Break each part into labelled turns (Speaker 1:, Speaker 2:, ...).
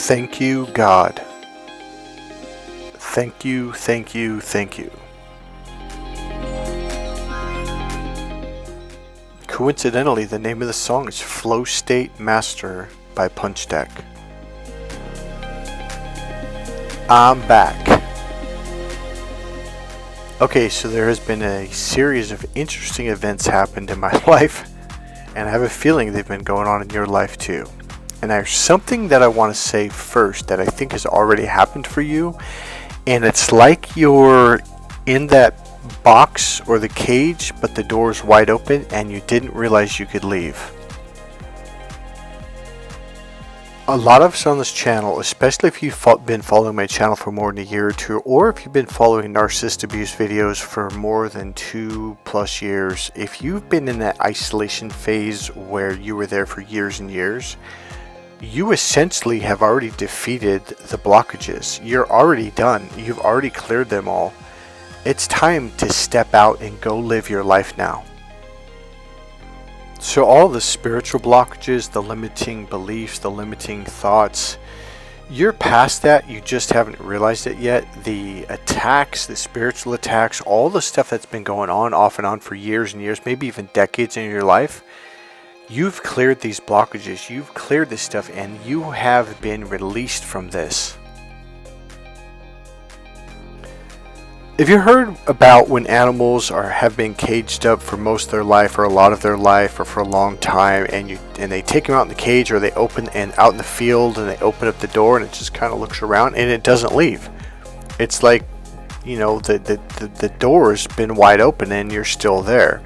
Speaker 1: Thank you, God. Thank you, thank you, thank you. Coincidentally, the name of the song is Flow State Master by Punch Deck. I'm back. Okay, so there has been a series of interesting events happened in my life, and I have a feeling they've been going on in your life too. And there's something that I want to say first that I think has already happened for you, and it's like you're in that box or the cage, but the door is wide open and you didn't realize you could leave. A lot of us on this channel, especially if you've been following my channel for more than a year or two, or if you've been following narcissist abuse videos for more than 2+ years, if you've been in that isolation phase where you were there for years and years, you essentially have already defeated the blockages. You're already done. You've already cleared them all. It's time to step out and go live your life now. So all the spiritual blockages, the limiting beliefs, the limiting thoughts, you're past that. You just haven't realized it yet. The attacks, the spiritual attacks, all the stuff that's been going on off and on for years and years, maybe even decades in your life, you've cleared these blockages. You've cleared this stuff and you have been released from this. Have you heard about when animals have been caged up for most of their life or a lot of their life or for a long time, and they take them out in the cage, or they open and out in the field and they open up the door and it just kind of looks around and it doesn't leave. It's like, you know, the door's been wide open and you're still there.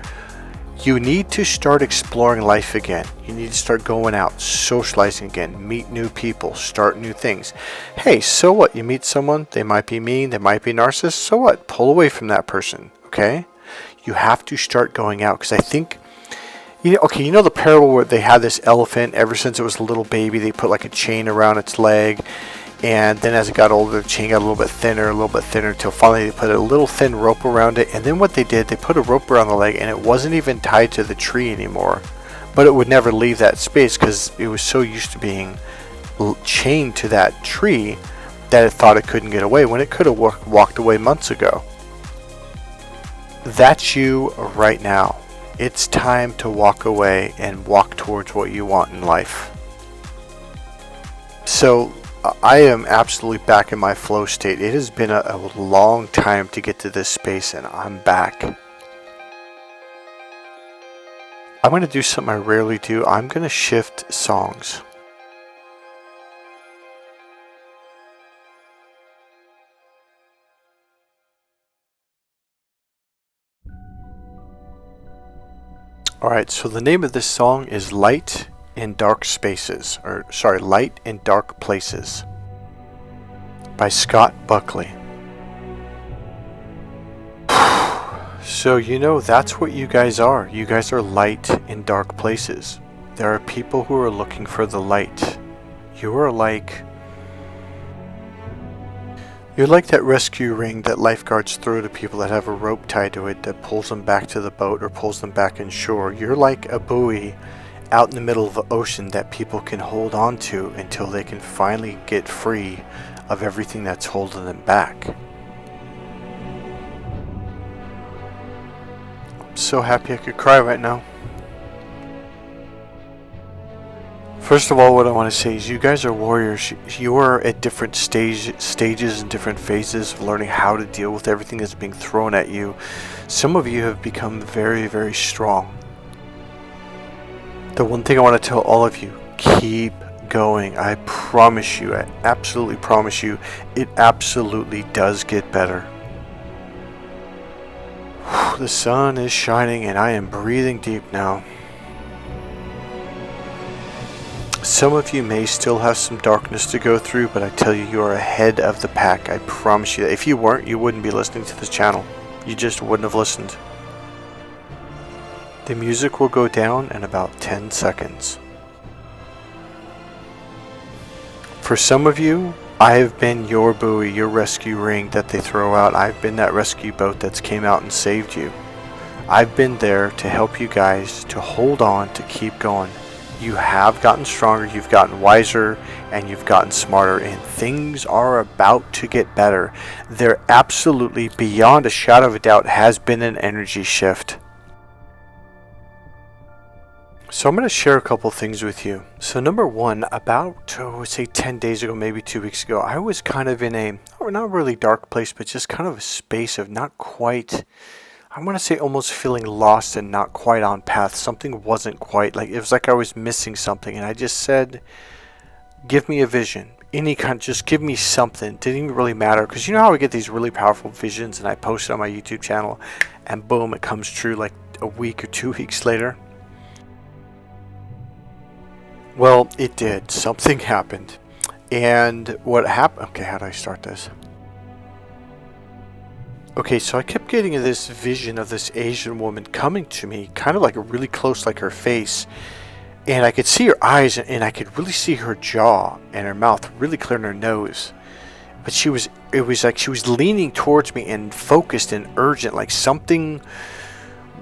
Speaker 1: You need to start exploring life again. You need to start going out, socializing again, meet new people, start new things. Hey, so what? You meet someone, they might be mean, they might be narcissist, so what? Pull away from that person, okay? You have to start going out, because I think, you know the parable where they had this elephant, ever since it was a little baby, they put like a chain around its leg, and then as it got older, the chain got a little bit thinner, until finally they put a little thin rope around it. And then what they did, they put a rope around the leg and it wasn't even tied to the tree anymore. But it would never leave that space because it was so used to being chained to that tree that it thought it couldn't get away when it could have walked away months ago. That's you right now. It's time to walk away and walk towards what you want in life. So, I am absolutely back in my flow state. It has been a long time to get to this space, and I'm back. I'm going to do something I rarely do. I'm going to shift songs. Alright, so the name of this song is Light in Dark Spaces, Light in Dark Places by Scott Buckley. So that's what you guys are. You guys are light in dark places. There are people who are looking for the light. You're like that rescue ring that lifeguards throw to people that have a rope tied to it that pulls them back to the boat or pulls them back inshore. You're like a buoy out in the middle of the ocean that people can hold on to until they can finally get free of everything that's holding them back. I'm so happy I could cry right now. First of all, what I want to say is you guys are warriors. You are at different stages and different phases of learning how to deal with everything that's being thrown at you. Some of you have become very, very strong. The one thing I want to tell all of you, keep going. I promise you, I absolutely promise you, it absolutely does get better. The sun is shining and I am breathing deep now. Some of you may still have some darkness to go through, but I tell you, you are ahead of the pack. I promise you that. If you weren't, you wouldn't be listening to this channel. You just wouldn't have listened. The music will go down in about 10 seconds. For some of you, I have been your buoy, your rescue ring that they throw out. I've been that rescue boat that's came out and saved you. I've been there to help you guys to hold on, to keep going. You have gotten stronger, you've gotten wiser, and you've gotten smarter, and things are about to get better. There absolutely, beyond a shadow of a doubt, has been an energy shift. So I'm going to share a couple things with you. So number one, about, say 10 days ago, maybe 2 weeks ago, I was kind of in a, not really dark place, but just kind of a space of not quite, I want to say almost feeling lost and not quite on path. Something wasn't quite, like, it was like I was missing something. And I just said, give me a vision. Any kind, just give me something. Didn't even really matter. Because you know how I get these really powerful visions and I post it on my YouTube channel and boom, it comes true like a week or 2 weeks later. Well, it did. Something happened. And what happened? Okay, how do I start this? Okay, so I kept getting this vision of this Asian woman coming to me, kind of like really close, like her face. And I could see her eyes, and I could really see her jaw and her mouth really clear, in her nose. But it was like she was leaning towards me and focused and urgent, like something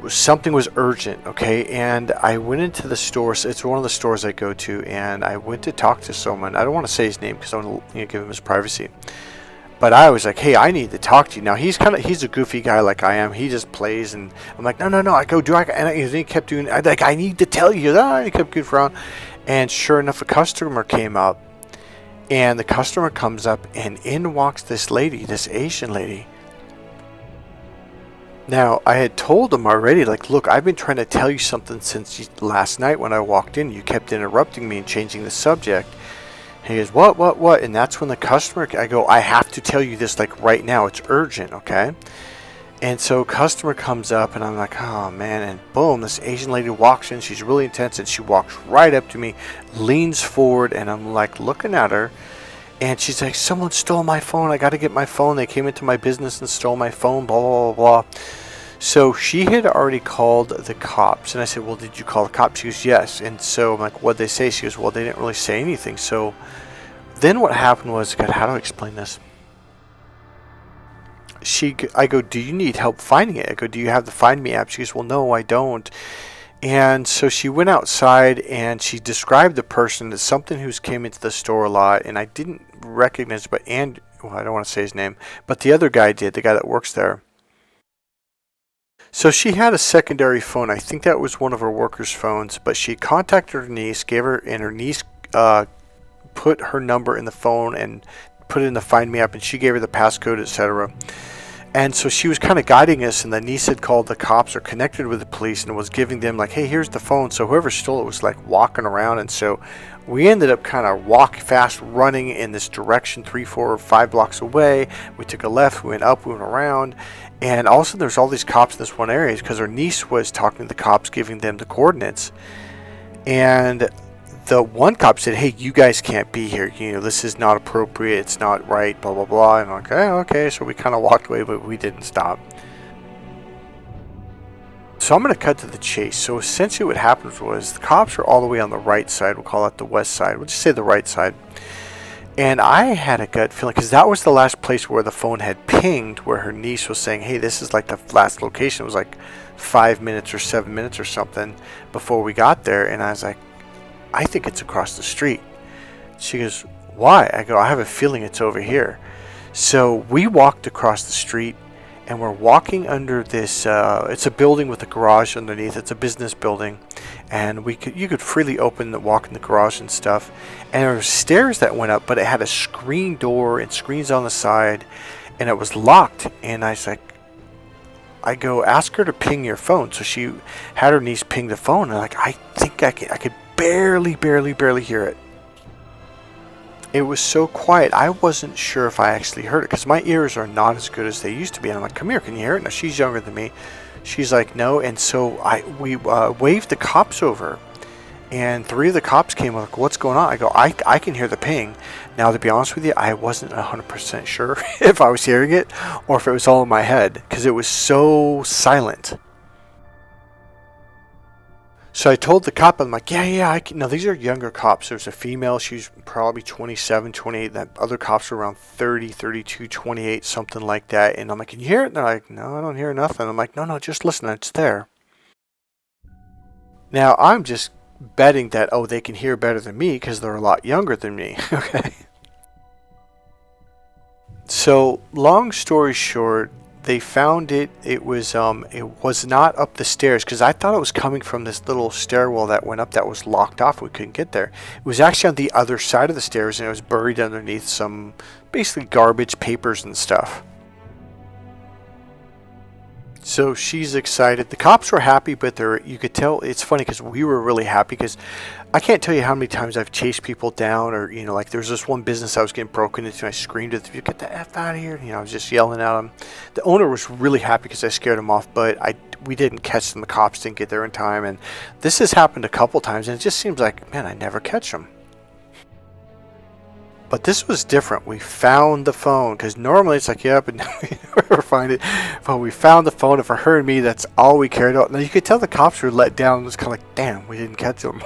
Speaker 1: was urgent, okay? And I went into the store. So it's one of the stores I go to, and I went to talk to someone. I don't want to say his name because I want to give him his privacy. But I was like, hey, I need to talk to you. Now he's a goofy guy like I am. He just plays, and I'm like, no. I go, and he kept doing, I need to tell you that. And he kept goofing around, and sure enough, a customer came up, and the customer comes up, and in walks this lady, this Asian lady. Now, I had told him already, like, look, I've been trying to tell you something since last night when I walked in. You kept interrupting me and changing the subject. He goes, what? And that's when the customer, I go, I have to tell you this, like, right now. It's urgent, okay? And so customer comes up, and I'm like, oh, man. And boom, this Asian lady walks in. She's really intense, and she walks right up to me, leans forward, and I'm, like, looking at her. And she's like, someone stole my phone. I got to get my phone. They came into my business and stole my phone, blah, blah, blah, blah. So she had already called the cops. And I said, well, did you call the cops? She goes, yes. And so I'm like, what'd they say? She goes, well, they didn't really say anything. So then what happened was, God, how do I explain this? I go, do you need help finding it? I go, do you have the Find Me app? She goes, well, no, I don't. And so she went outside and she described the person as something who's came into the store a lot, and I didn't recognize, but I don't want to say his name, but the other guy did, the guy that works there. So she had a secondary phone. I think that was one of her workers' phones, but she contacted her niece, and her niece put her number in the phone and put it in the Find Me app, and she gave her the passcode, etc. And so she was kind of guiding us, and the niece had called the cops or connected with the police and was giving them like, hey, here's the phone. So whoever stole it was like walking around. And so we ended up kind of fast running in this direction 3, 4, 5 blocks away. We took a left, we went up, we went around. And all of a sudden there's all these cops in this one area because her niece was talking to the cops, giving them the coordinates. And the one cop said, hey, you guys can't be here. This is not appropriate. It's not right, blah, blah, blah. And I'm like, okay. So we kind of walked away, but we didn't stop. So I'm going to cut to the chase. So essentially what happened was the cops were all the way on the right side. We'll call it the west side. We'll just say the right side. And I had a gut feeling, because that was the last place where the phone had pinged, where her niece was saying, hey, this is like the last location. It was like 5 minutes or 7 minutes or something before we got there. And I was like, I think it's across the street. She goes, why? I go, I have a feeling it's over here. So we walked across the street, and we're walking under this, it's a building with a garage underneath. It's a business building. And you could freely walk in the garage and stuff. And there were stairs that went up, but it had a screen door and screens on the side, and it was locked. And I was like, I go, ask her to ping your phone. So she had her niece ping the phone, and I think I could barely hear it. It was so quiet. I wasn't sure if I actually heard it because my ears are not as good as they used to be. And I'm like, come here, can you hear it? Now she's younger than me. She's like, no. And so we waved the cops over, and 3 of the cops came like, what's going on? I go, I can hear the ping. Now, to be honest with you, I wasn't 100% sure if I was hearing it or if it was all in my head because it was so silent. So I told the cop, I'm like, yeah, no, these are younger cops. There's a female, she's probably 27, 28. That other cops are around 30, 32, 28, something like that. And I'm like, can you hear it? And they're like, no, I don't hear nothing. I'm like, no, just listen, it's there. Now, I'm just betting that, oh, they can hear better than me because they're a lot younger than me. Okay. So long story short, they found it. It was not up the stairs, because I thought it was coming from this little stairwell that went up that was locked off. We couldn't get there. It was actually on the other side of the stairs, and it was buried underneath some basically garbage, papers and stuff. So she's excited. The cops were happy, but you could tell. It's funny because we were really happy, because I can't tell you how many times I've chased people down, or like there's this one business I was getting broken into, and I screamed at them, "You get the F out of here!" I was just yelling at them. The owner was really happy because I scared him off, but we didn't catch them. The cops didn't get there in time, and this has happened a couple times, and it just seems like, man, I never catch them. But this was different. We found the phone, because normally it's like, yeah, but we never find it. But we found the phone, and for her and me, that's all we cared about. Now you could tell the cops were let down. It was kind of like, damn, we didn't catch them.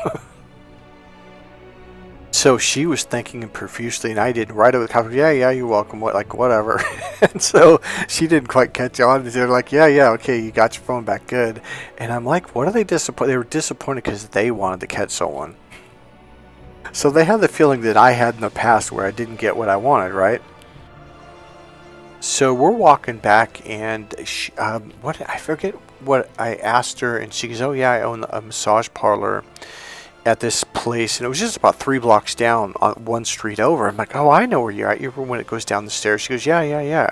Speaker 1: So she was thanking him profusely, and I didn't. Right over the cops, yeah, you're welcome. Whatever. And so she didn't quite catch on. They're like, yeah, okay, you got your phone back, good. And I'm like, what are they disappointed? They were disappointed because they wanted to catch someone. So they had the feeling that I had in the past, where I didn't get what I wanted, right? So we're walking back, and I forget what I asked her, and she goes, oh yeah, I own a massage parlor at this place, and it was just about 3 blocks down on one street over. I'm like, oh, I know where you're at. You're when it goes down the stairs. She goes, yeah.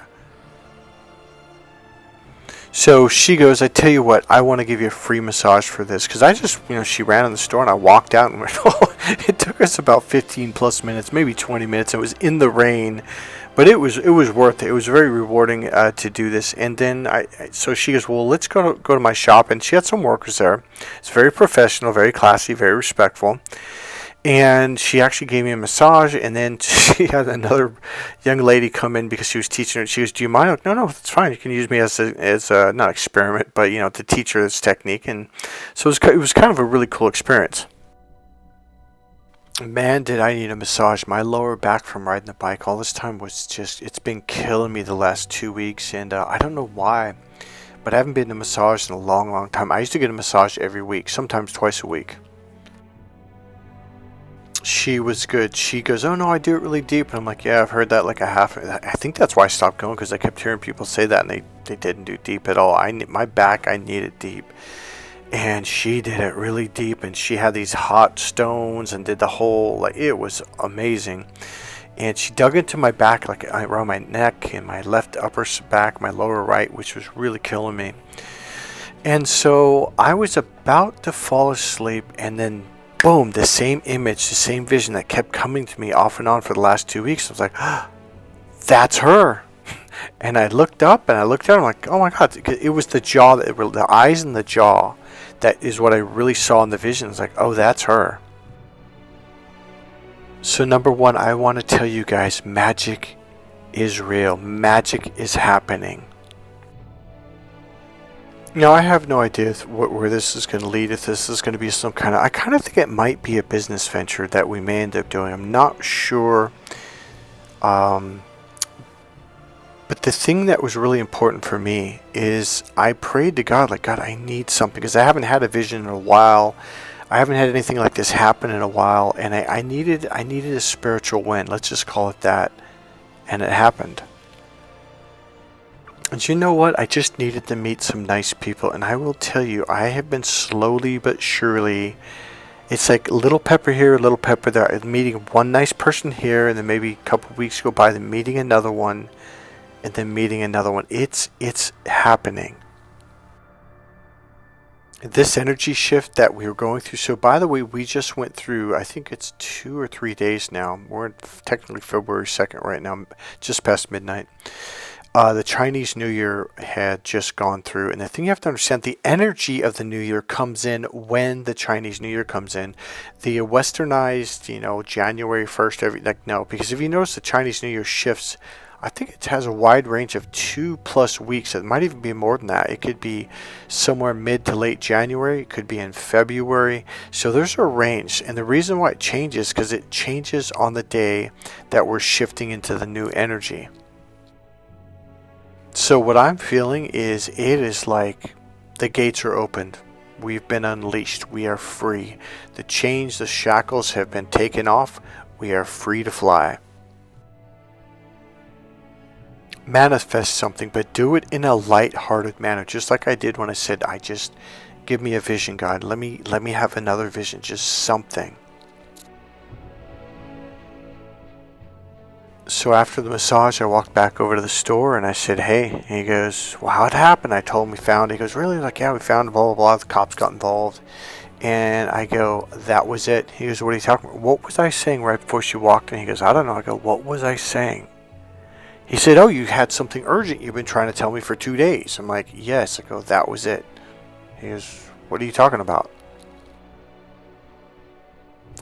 Speaker 1: So she goes, I tell you what, I want to give you a free massage for this. Because I just, she ran in the store, and I walked out, and went, it took us about 15 plus minutes, maybe 20 minutes. It was in the rain, but it was worth it. It was very rewarding to do this. And then so she goes, well, let's go to my shop. And she had some workers there. It's very professional, very classy, very respectful. And she actually gave me a massage, and then she had another young lady come in because she was teaching her. She goes, do you mind? Like, no, it's fine. You can use me as a not experiment, but, to teach her this technique. And so it was kind of a really cool experience. Man, did I need a massage. My lower back from riding the bike all this time was just, it's been killing me the last 2 weeks, and I don't know why, but I haven't been to a massage in a long, long time. I used to get a massage every week, sometimes twice a week. She was good. She goes, oh no, I do it really deep. And I'm like, yeah, I've heard that like a half. I think that's why I stopped going, because I kept hearing people say that, and they didn't do deep at all. My back, I need it deep. And she did it really deep, and she had these hot stones and did the whole, it was amazing. And she dug into my back, around my neck and my left upper back, my lower right, which was really killing me. And so I was about to fall asleep, and then boom, the same image, the same vision that kept coming to me off and on for the last 2 weeks. I was like, that's her. And I looked up and I looked down. I'm like, oh my God, it was the jaw, the eyes and the jaw. That is what I really saw in the vision. It's like, oh, that's her. So number one, I want to tell you guys, magic is real. Magic is happening. Now, I have no idea where this is going to lead. If this is going to be some kind of... I kind of think it might be a business venture that we may end up doing. I'm not sure. But the thing that was really important for me is I prayed to God, God, I need something. Because I haven't had a vision in a while. I haven't had anything like this happen in a while. And I needed a spiritual win. Let's just call it that. And it happened. And you know what? I just needed to meet some nice people. And I will tell you, I have been slowly but surely... It's like little pepper here, little pepper there. I'm meeting one nice person here, and then maybe a couple of weeks go by, then meeting another one, and then meeting another one. It's happening. This energy shift that we were going through. So by the way, we just went through, I think it's 2 or 3 days now. We're technically February 2nd right now, just past midnight. The Chinese New Year had just gone through, and the thing you have to understand, the energy of the New Year comes in when the Chinese New Year comes in. The westernized, January 1st, because if you notice the Chinese New Year shifts, I think it has a wide range of 2+ weeks. It might even be more than that. It could be somewhere mid to late January. It could be in February. So there's a range, and the reason why it changes, because it changes on the day that we're shifting into the new energy. So what I'm feeling is it is like the gates are opened. We've been unleashed. We are free. The chains, the shackles have been taken off. We are free to fly. Manifest something, but do it in a light-hearted manner, just like I did when I said, I just give me a vision, God. Let me have another vision, just something. So after the massage, I walked back over to the store and I said, hey. And he goes, well, how'd it happen? I told him we found it. He goes, really? Like, yeah, we found it, blah, blah, blah. The cops got involved. And I go, that was it. He goes, what are you talking about? What was I saying right before she walked in? He goes, I don't know. I go, what was I saying? He said, oh, you had something urgent you've been trying to tell me for 2 days. I'm like, yes. I go, that was it. He goes, what are you talking about?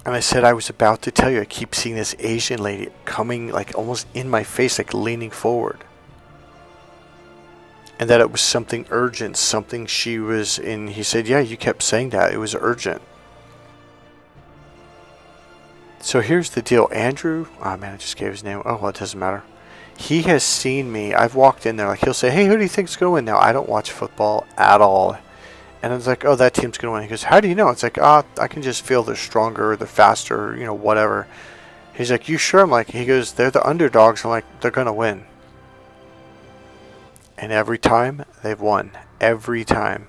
Speaker 1: And I said, I was about to tell you, I keep seeing this Asian lady coming like almost in my face, like leaning forward. And that it was something urgent, something she was in. He said, yeah, you kept saying that. It was urgent. So here's the deal. Andrew, oh man, I just gave his name. Oh, well, it doesn't matter. He has seen me. I've walked in there. Like, he'll say, hey, who do you think's going to win? Now, I don't watch football at all. And I was like, oh, that team's going to win. He goes, how do you know? It's like, I can just feel they're stronger, they're faster, whatever. He's like, you sure? I'm like, he goes, they're the underdogs. I'm like, they're going to win. And every time, they've won. Every time.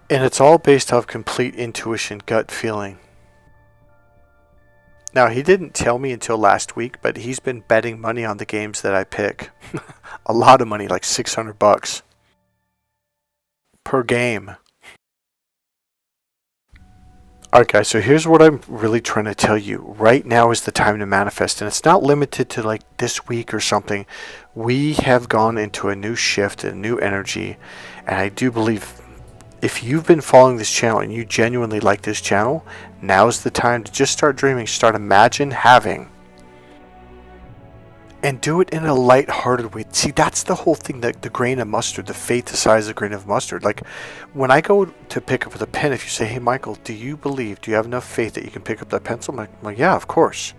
Speaker 1: And it's all based off complete intuition, gut feeling. Now, he didn't tell me until last week, but he's been betting money on the games that I pick. A lot of money, like $600 per game. Alright guys, so here's what I'm really trying to tell you. Right now is the time to manifest, and it's not limited to like this week or something. We have gone into a new shift, a new energy, and I do believe if you've been following this channel and you genuinely like this channel, now's the time to just start dreaming, start imagine having. And do it in a light-hearted way. See, that's the whole thing, the grain of mustard, the faith the size of a grain of mustard. Like, when I go to pick up the pen, if you say, hey, Michael, do you have enough faith that you can pick up that pencil? I'm like, yeah, of course.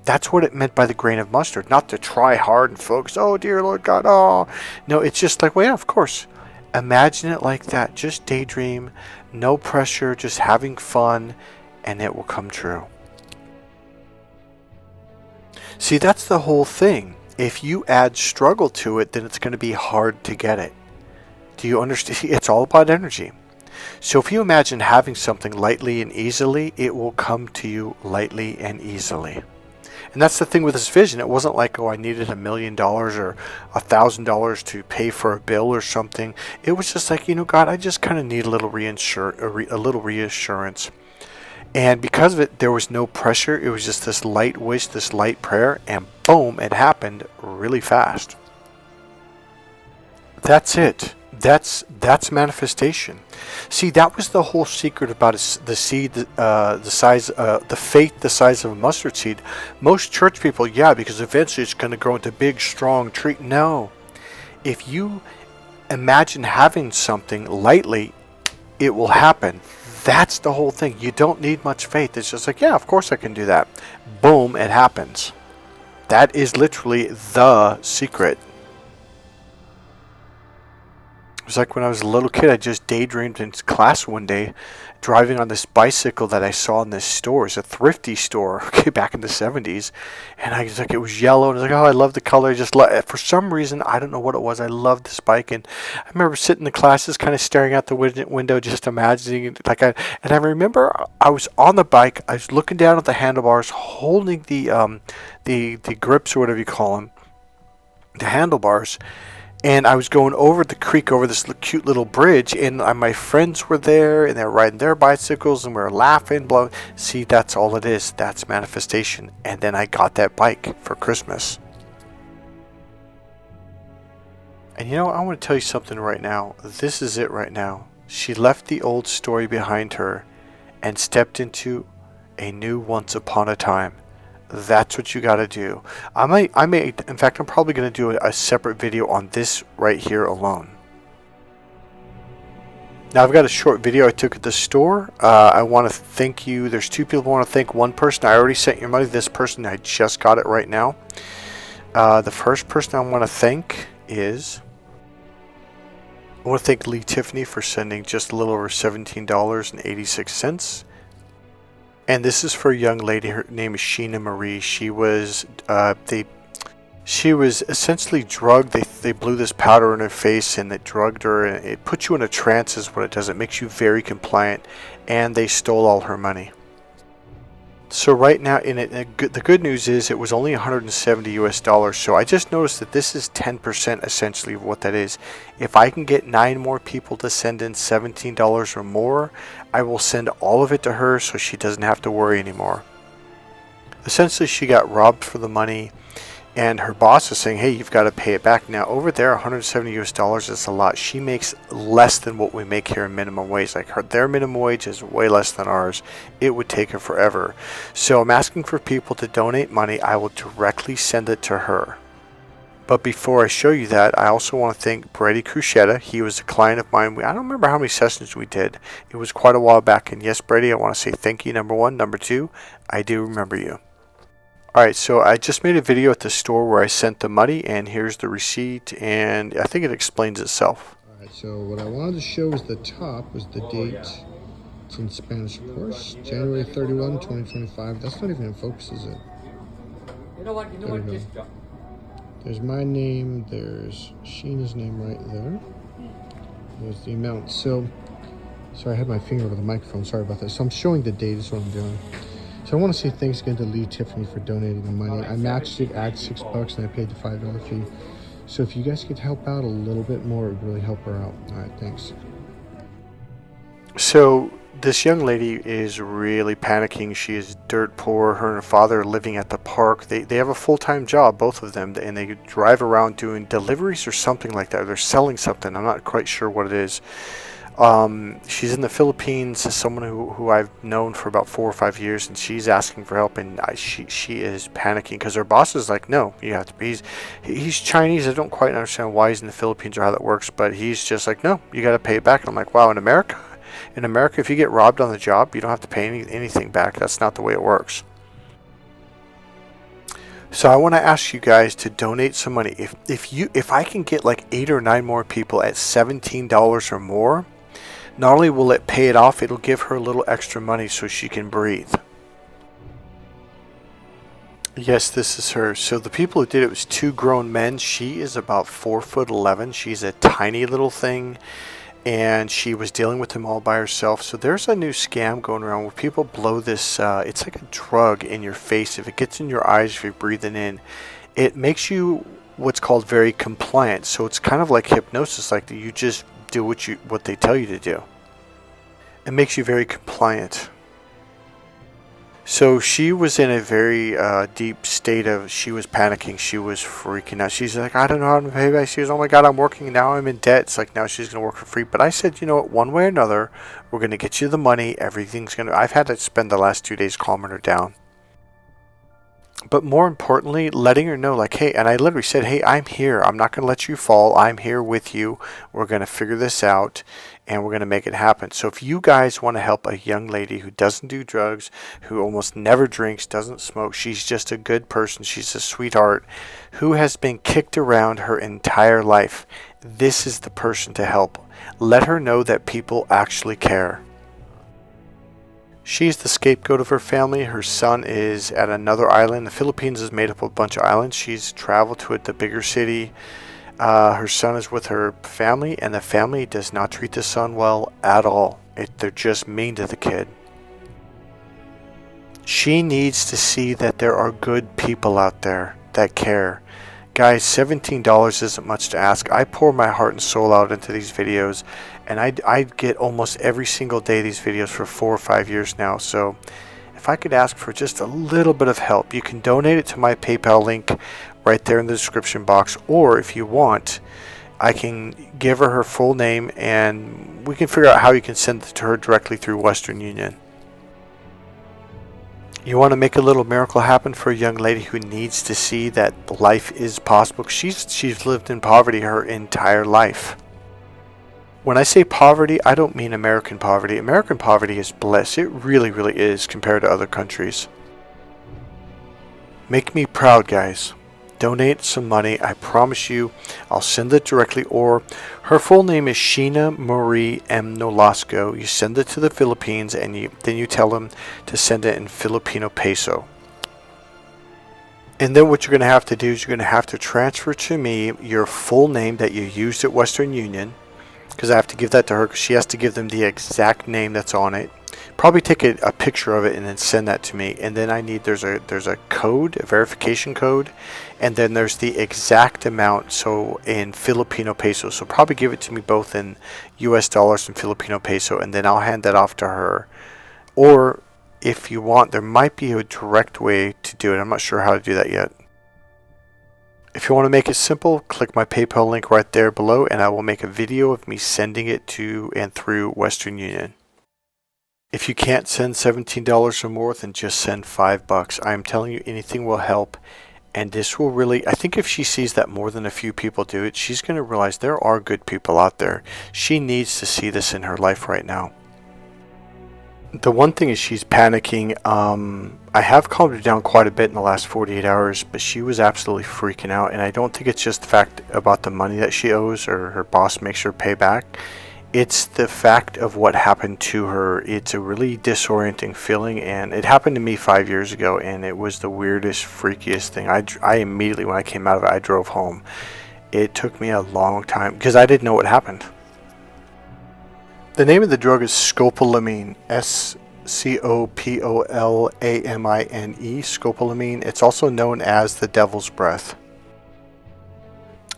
Speaker 1: That's what it meant by the grain of mustard. Not to try hard and focus, oh, dear Lord God, oh. No, it's just like, well, yeah, of course. Imagine it like that. Just daydream, no pressure, just having fun, and it will come true. See, that's the whole thing. If you add struggle to it, then it's going to be hard to get it. Do you understand? It's all about energy. So if you imagine having something lightly and easily, it will come to you lightly and easily. And that's the thing with this vision. It wasn't like, oh, I needed $1 million or $1,000 to pay for a bill or something. It was just like, God, I just kind of need a little reassurance. And because of it, there was no pressure. It was just this light wish, this light prayer, and boom, it happened really fast. That's it. That's manifestation. See, that was the whole secret about the seed, the faith the size of a mustard seed. Most church people, yeah, because eventually it's going to grow into big, strong tree. No. If you imagine having something lightly, it will happen. That's the whole thing. You don't need much faith. It's just like, yeah, of course I can do that. Boom, it happens. That is literally the secret. It was like when I was a little kid, I just daydreamed in class one day, driving on this bicycle that I saw in this store. It's a thrifty store, okay, back in the 70s. And I was like, it was yellow. And I was like, oh, I love the color. For some reason, I don't know what it was. I loved this bike. And I remember sitting in the classes, kind of staring out the window, just imagining it. And I remember I was on the bike. I was looking down at the handlebars, holding the grips or whatever you call them, the handlebars. And I was going over the creek, over this cute little bridge, and my friends were there, and they were riding their bicycles, and we were laughing. Blah. See, that's all it is. That's manifestation. And then I got that bike for Christmas. And I want to tell you something right now. This is it right now. She left the old story behind her and stepped into a new once upon a time. That's what you got to do. I may, in fact, I'm probably going to do a separate video on this right here alone. Now, I've got a short video I took at the store. I want to thank you. There's two people I want to thank. One person, I already sent your money. This person, I just got it right now. The first person I want to thank is I want to thank Lee Tiffany for sending just a little over $17.86. And this is for a young lady. Her name is Sheena Marie. She was essentially drugged. They blew this powder in her face and it drugged her, and it puts you in a trance is what it does. It makes you very compliant, and they stole all her money. So right now, the good news is it was only $170 US. So I just noticed that this is 10% essentially of what that is. If I can get 9 more people to send in $17 or more, I will send all of it to her so she doesn't have to worry anymore. Essentially, she got robbed for the money, and her boss is saying, hey, you've got to pay it back. Now, over there, $170 US is a lot. She makes less than what we make here in minimum wage. Like their minimum wage is way less than ours. It would take her forever. So I'm asking for people to donate money. I will directly send it to her. But before I show you that, I also want to thank Brady Cruchetta. He was a client of mine. I don't remember how many sessions we did. It was quite a while back. And yes, Brady, I want to say thank you, number 1. Number 2, I do remember you. Alright, so I just made a video at the store where I sent the money, and here's the receipt, and I think it explains itself.
Speaker 2: Alright, so what I wanted to show was the top, was the date. It's in Spanish, of course. January 31, 2025. That's not even in focus, is it? There we go. There's my name, there's Sheena's name right there. There's the amount. So, sorry, I had my finger over the microphone, sorry about that. So I'm showing the date is what I'm doing. So I want to say thanks again to Lee Tiffany for donating the money. I matched it at $6 and I paid the $5 fee. So if you guys could help out a little bit more, it would really help her out. All right, thanks.
Speaker 1: So this young lady is really panicking. She is dirt poor. Her and her father are living at the park. They have a full-time job, both of them, and they drive around doing deliveries or something like that. They're selling something. I'm not quite sure what it is. She's in the Philippines, someone who I've known for about 4 or 5 years, and she's asking for help, and she is panicking because her boss is like, no, you have to be. He's Chinese. I don't quite understand why he's in the Philippines or how that works, but he's just like, no, you got to pay it back. And I'm like, wow, in America, if you get robbed on the job, you don't have to pay anything back. That's not the way it works. So I want to ask you guys to donate some money. If I can get like 8 or 9 more people at $17 or more, not only will it pay it off, it'll give her a little extra money so she can breathe. Yes, this is her. So the people who did it was 2 grown men. She is about 4'11". She's a tiny little thing, and she was dealing with them all by herself. So there's a new scam going around where people blow this, it's like a drug in your face. If it gets in your eyes, if you're breathing in, it makes you what's called very compliant. So it's kind of like hypnosis, like you just do what they tell you to do. It makes you very compliant. So she was in a very deep state of, she was panicking, she was freaking out. She's like, I don't know how to pay back. She goes, oh my God, I'm working now, I'm in debt. It's like, now she's going to work for free. But I said, you know what, one way or another, we're going to get you the money. Everything's going to, I've had to spend the last 2 days calming her down. But more importantly, letting her know, like, hey, and I literally said, hey, I'm here. I'm not going to let you fall. I'm here with you. We're going to figure this out, and we're going to make it happen. So if you guys want to help a young lady who doesn't do drugs, who almost never drinks, doesn't smoke, she's just a good person, she's a sweetheart, who has been kicked around her entire life, this is the person to help. Let her know that people actually care. She's the scapegoat of her family. Her son is at another island. The Philippines is made up of a bunch of islands. She's traveled to the bigger city. Her son is with her family, and the family does not treat the son well at all. They're just mean to the kid. She needs to see that there are good people out there that care. Guys, $17 isn't much to ask. I pour my heart and soul out into these videos, and I get almost every single day these videos for 4 or 5 years now. So if I could ask for just a little bit of help, you can donate it to my PayPal link right there in the description box, or if you want, I can give her full name and we can figure out how you can send it to her directly through Western Union. You want to make a little miracle happen for a young lady who needs to see that life is possible. She's lived in poverty her entire life. When I say poverty, I don't mean American poverty. American poverty is bliss. It really, really is compared to other countries. Make me proud, guys. donate some money. I promise you I'll send it directly. Or her full name is Sheena Marie M. Nolasco. You send it to the Philippines, and then you tell them to send it in Filipino peso. And then what you're going to have to do is you're going to have to transfer to me your full name that you used at Western Union, because I have to give that to her, because she has to give them the exact name that's on it. Probably take a picture of it and then send that to me. And then I need, there's a code, a verification code, and then there's the exact amount, so in Filipino peso. So probably give it to me both in US dollars and Filipino peso, and then I'll hand that off to her. Or if you want, there might be a direct way to do it. I'm not sure how to do that yet. If you want to make it simple, click my PayPal link right there below, and I will make a video of me sending it to and through Western Union. If you can't send $17 or more, then just send $5. I am telling you, anything will help. And this will really, I think if she sees that more than a few people do it, she's going to realize there are good people out there. She needs to see this in her life right now. The one thing is she's panicking. I have calmed her down quite a bit in the last 48 hours, but she was absolutely freaking out. And I don't think it's just the fact about the money that she owes or her boss makes her pay back. It's the fact of what happened to her. It's a really disorienting feeling, and it happened to me 5 years ago, and it was the weirdest, freakiest thing. I immediately, when I came out of it, I drove home. It took me a long time because I didn't know what happened. The name of the drug is scopolamine, scopolamine, scopolamine. It's also known as the devil's breath.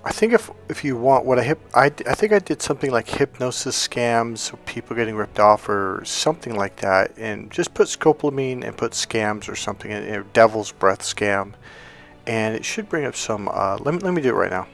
Speaker 1: I think if you want what I think I did something like hypnosis scams, so people getting ripped off or something like that, and just put scopolamine and put scams or something in devil's breath scam, and it should bring up some. Let me do it right now.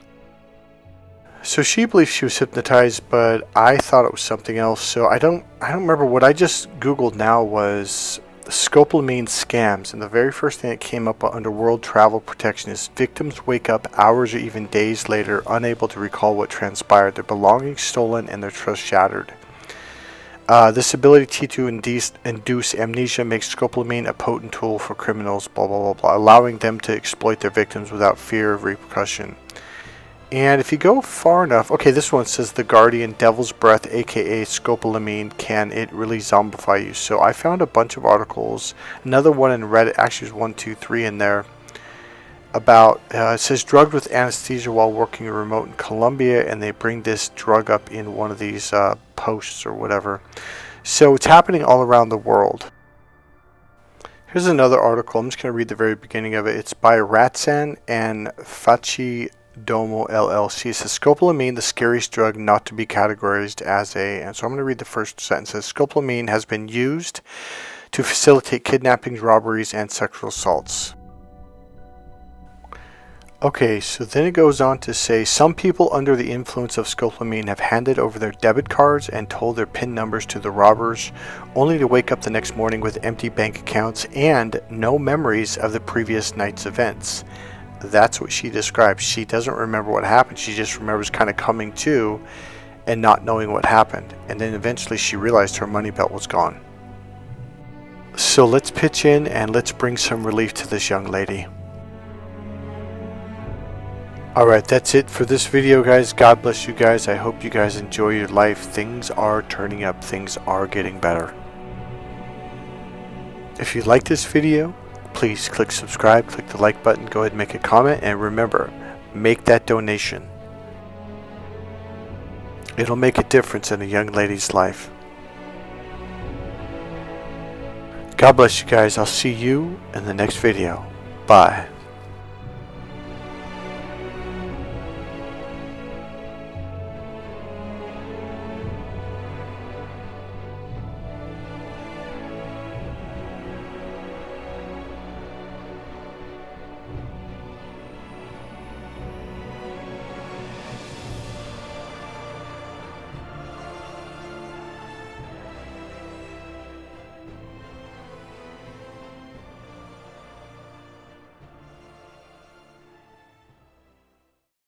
Speaker 1: So she believes she was hypnotized, but I thought it was something else. So I don't remember. What I just Googled now was scopolamine scams, and the very first thing that came up under World Travel Protection is victims wake up hours or even days later unable to recall what transpired, their belongings stolen and their trust shattered. This ability to induce amnesia makes scopolamine a potent tool for criminals, blah blah blah blah, allowing them to exploit their victims without fear of repercussion. And if you go far enough, okay, this one says the Guardian, Devil's Breath, aka scopolamine, can it really zombify you? So I found a bunch of articles. Another one in Reddit, actually there's 1, 2, 3 in there, about, it says drugged with anesthesia while working remote in Colombia, and they bring this drug up in one of these posts or whatever. So it's happening all around the world. Here's another article. I'm just going to read the very beginning of it. It's by Ratsan and Fachi Domo LLC. It says scopolamine, the scariest drug not to be categorized as a, and so I'm going to read the first sentence. It says scopolamine has been used to facilitate kidnappings, robberies, and sexual assaults. Okay, so then it goes on to say some people under the influence of scopolamine have handed over their debit cards and told their PIN numbers to the robbers, only to wake up the next morning with empty bank accounts and no memories of the previous night's events. That's what she describes. She doesn't remember what happened. She just remembers kind of coming to and not knowing what happened. And then eventually she realized her money belt was gone. So let's pitch in and let's bring some relief to this young lady. Alright, that's it for this video, guys. God bless you guys. I hope you guys enjoy your life. Things are turning up. Things are getting better. If you like this video, please click subscribe, click the like button, go ahead and make a comment, and remember, make that donation. It'll make a difference in a young lady's life. God bless you guys. I'll see you in the next video. Bye.